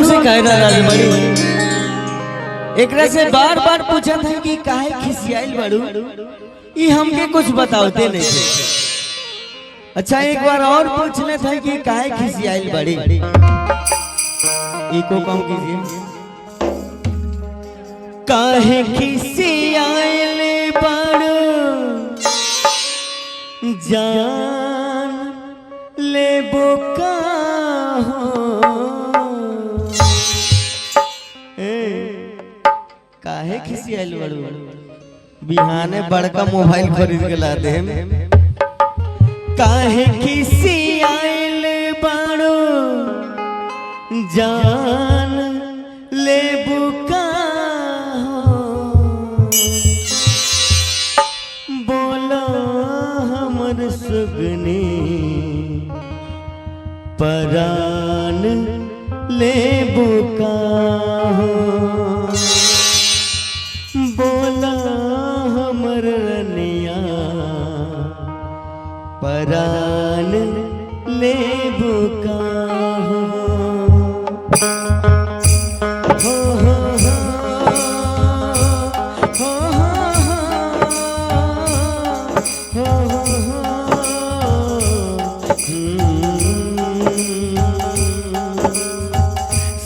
से कहना राज बड़ी एकरा से बार बार पूछा था कि काहे खिसियाइल बड़ू ई हमके कुछ बताओते नहीं थे। अच्छा एक बार और पूछने था कि काहे खिसियाइल बड़ी इको कम कीजिए। काहे खिसियाइल बड़ू जान ले बोका काहे खिसियाइल बड़ू बिहाने बड़का मोबाइल खरीद के ला दे। काहे खिसियाइल बड़ू जान ले बुका बोला हमर सुगनी परान ले बुका बोला हमर रनिया परान ले बुका हो हो हो हो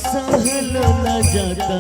सहलो न जाता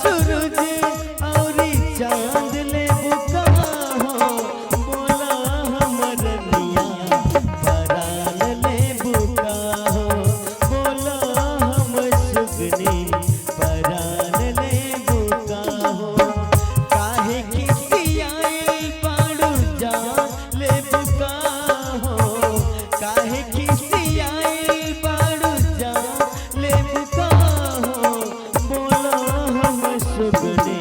सूरज औरी चांद ले बुका हो बोला हमर निया परान ले बुका हो बोला हम सुगनी परान ले बुका हो काहे खिसियाई पाड़ू जान ले बुका हो काहे खिसियाई पाड़ू जान ले बुका हो बोला हम सुगनी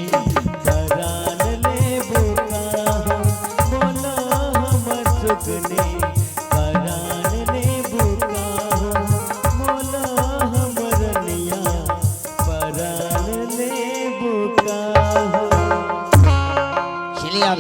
परान ले बुका हो बोला हम सुगनी परान ले बुका हो बोला हमर निया परान ले बुका हो। चलिए आप